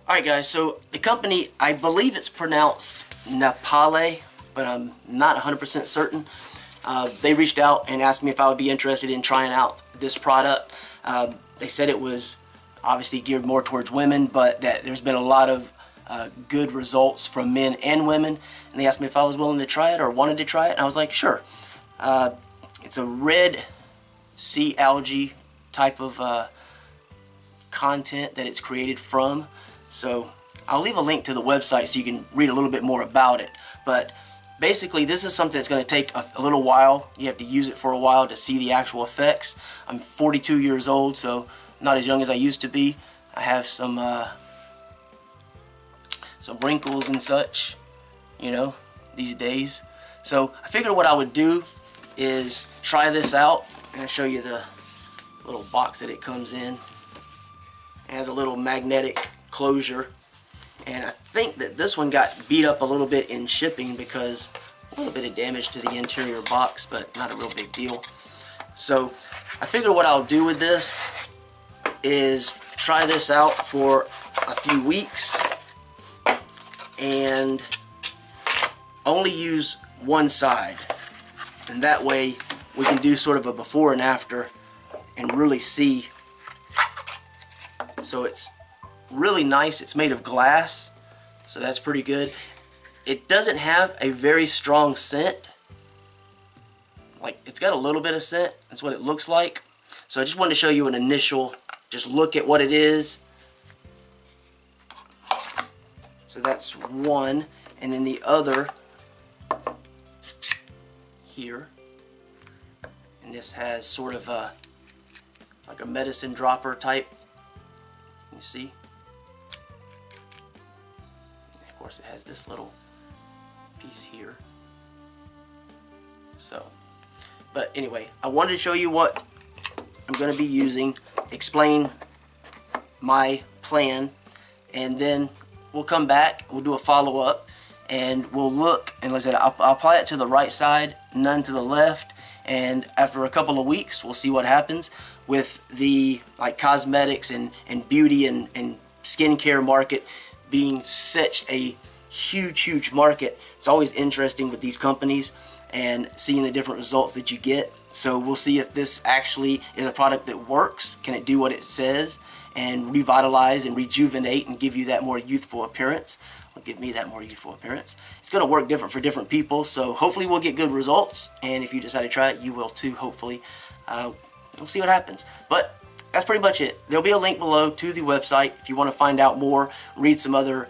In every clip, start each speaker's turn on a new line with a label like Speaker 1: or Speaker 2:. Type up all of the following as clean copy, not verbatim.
Speaker 1: Alright guys, so the company, I believe it's pronounced Napale, but I'm not 100% certain. They reached out and asked me if I would be interested in trying out this product. They said it was obviously geared more towards women, but that there's been a lot of good results from men and women. And they asked me if I was willing to try it or wanted to try it, and I was like, sure. It's a red sea algae type of content that it's created from. So I'll leave a link to the website so you can read a little bit more about it. But basically this is something that's going to take a little while. You have to use it for a while to see the actual effects. I'm 42 years old, so not as young as I used to be. I have some wrinkles and such, you know, these days. So I figured what I would do is try this out. And I'll show you the little box that it comes in. It has a little magnetic closure, and I think that this one got beat up a little bit in shipping because a little bit of damage to the interior box, but not a real big deal. So I figure what I'll do with this is try this out for a few weeks and only use one side, and that way we can do sort of a before and after and really see. So it's really nice. It's made of glass, so that's pretty good. It doesn't have a very strong scent. Like, it's got a little bit of scent. That's what it looks like. So I just wanted to show you an initial, just look at what it is. So that's one, and then the other here. And this has sort of a like a medicine dropper type. You see? Of course, it has this little piece here. So, but anyway, I wanted to show you what I'm going to be using, explain my plan, and then we'll come back, we'll do a follow-up, and we'll look, and like I said, I'll apply it to the right side, none to the left, and after a couple of weeks, we'll see what happens with the like cosmetics and beauty and skincare market being such a huge market. It's always interesting with these companies and seeing the different results that you get. So we'll see if this actually is a product that works. Can it do what it says and revitalize and rejuvenate and give you that more youthful appearance? Will give me that more youthful appearance. It's going to work different for different people, so hopefully we'll get good results, and if you decide to try it, you will too, hopefully. We'll see what happens. But that's pretty much it. There'll be a link below to the website if you want to find out more, read some other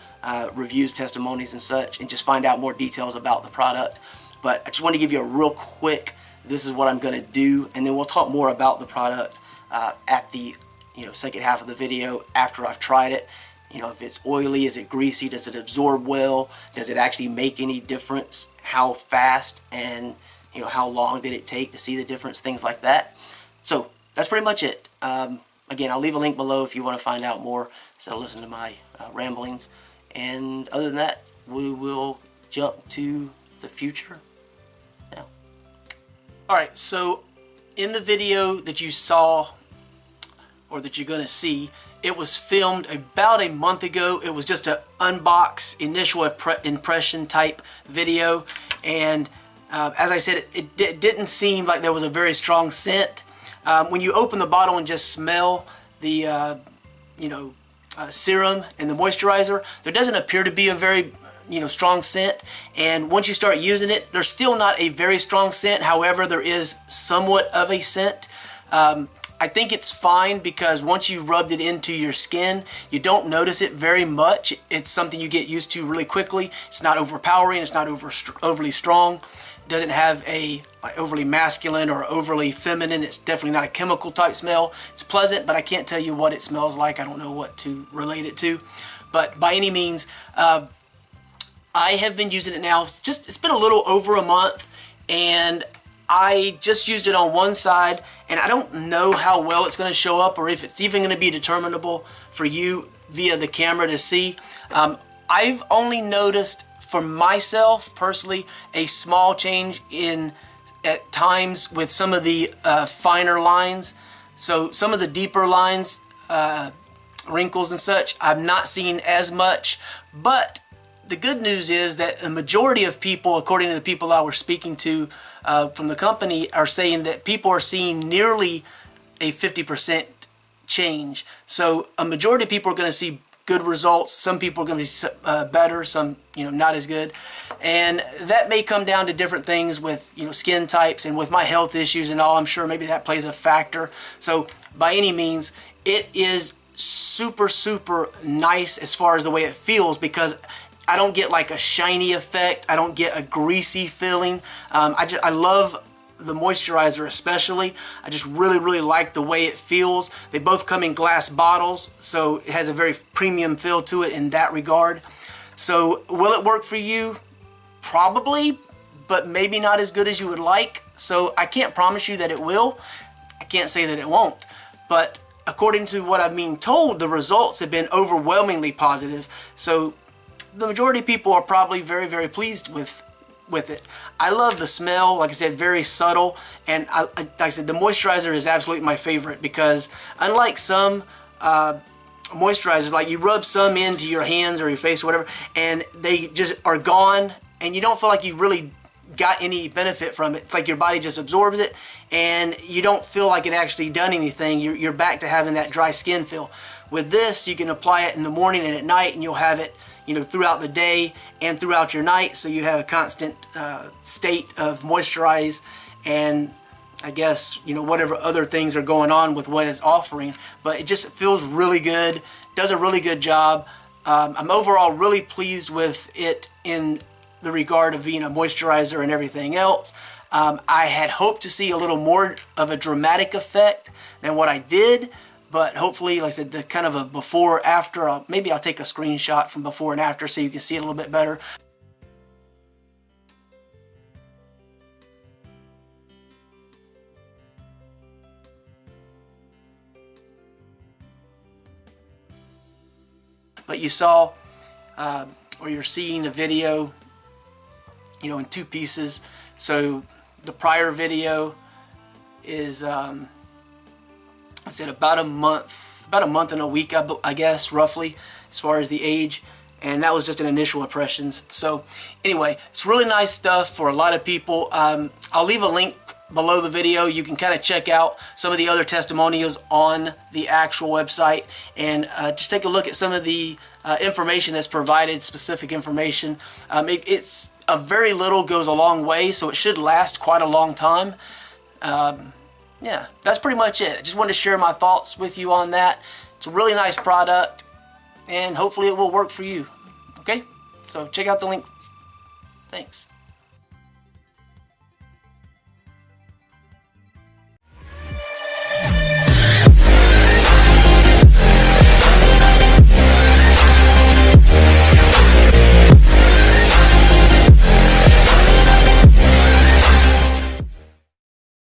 Speaker 1: reviews, testimonies and such, and just find out more details about the product. But I just want to give you a real quick, this is what I'm going to do, and then we'll talk more about the product at the second half of the video after I've tried it. If it's oily, is it greasy, does it absorb well, does it actually make any difference, how fast, and how long did it take to see the difference, things like that. So that's pretty much it. Again, I'll leave a link below if you want to find out more instead of listening to my ramblings. And other than that, we will jump to the future now. Alright, so in the video that you saw, or that you're going to see, it was filmed about a month ago. It was just an unbox, initial impression type video. And as I said, it didn't seem like there was a very strong scent. When you open the bottle and just smell the serum and the moisturizer, there doesn't appear to be a very strong scent. And once you start using it, there's still not a very strong scent. However, there is somewhat of a scent. I think it's fine because once you rubbed it into your skin, you don't notice it very much. It's something you get used to really quickly. It's not overpowering. It's not overly strong. It doesn't have a overly masculine or overly feminine. It's definitely not a chemical type smell. It's pleasant, but I can't tell you what it smells like. I don't know what to relate it to. But by any means, I have been using it now. It's been a little over a month, and I just used it on one side, and I don't know how well it's going to show up or if it's even going to be determinable for you via the camera to see. I've only noticed for myself personally a small change at times with some of the finer lines. So some of the deeper lines wrinkles and such. I'm not seeing as much, but the good news is that the majority of people, according to the people I was speaking to from the company, are saying that people are seeing nearly a 50% change. So a majority of people are going to see good results. Some people are going to be better, some not as good, and that may come down to different things with skin types and with my health issues and all. I'm sure maybe that plays a factor. So by any means, it is super nice as far as the way it feels, because I don't get like a shiny effect. I don't get a greasy feeling. I love the moisturizer especially. I just really like the way it feels. They both come in glass bottles, so it has a very premium feel to it in that regard. So will it work for you? Probably, but maybe not as good as you would like. So I can't promise you that it will. I can't say that it won't. But according to what I'm being told, the results have been overwhelmingly positive. So the majority of people are probably very pleased with it. I love the smell, like I said, very subtle, and like I said, the moisturizer is absolutely my favorite, because unlike some moisturizers, like you rub some into your hands or your face or whatever, and they just are gone, and you don't feel like you really got any benefit from it. It's like your body just absorbs it, and you don't feel like it actually done anything. You're back to having that dry skin feel. With this, you can apply it in the morning and at night, and you'll have it throughout the day and throughout your night, so you have a constant state of moisturize, and I guess whatever other things are going on with what it's offering. But it just feels really good, does a really good job. I'm overall really pleased with it in the regard of being a moisturizer and everything else. I had hoped to see a little more of a dramatic effect than what I did, but hopefully, like I said, the kind of a before after, maybe I'll take a screenshot from before and after so you can see it a little bit better. But you saw, or you're seeing a video, in two pieces. So the prior video is, I said about a month and a week, I guess, roughly, as far as the age. And that was just an initial impressions. So anyway, it's really nice stuff for a lot of people. I'll leave a link below the video. You can kind of check out some of the other testimonials on the actual website, and just take a look at some of the information that's provided, specific information. It's a very little goes a long way, so it should last quite a long time. Yeah, that's pretty much it. I just wanted to share my thoughts with you on that. It's a really nice product, and hopefully it will work for you. Okay? So check out the link. Thanks.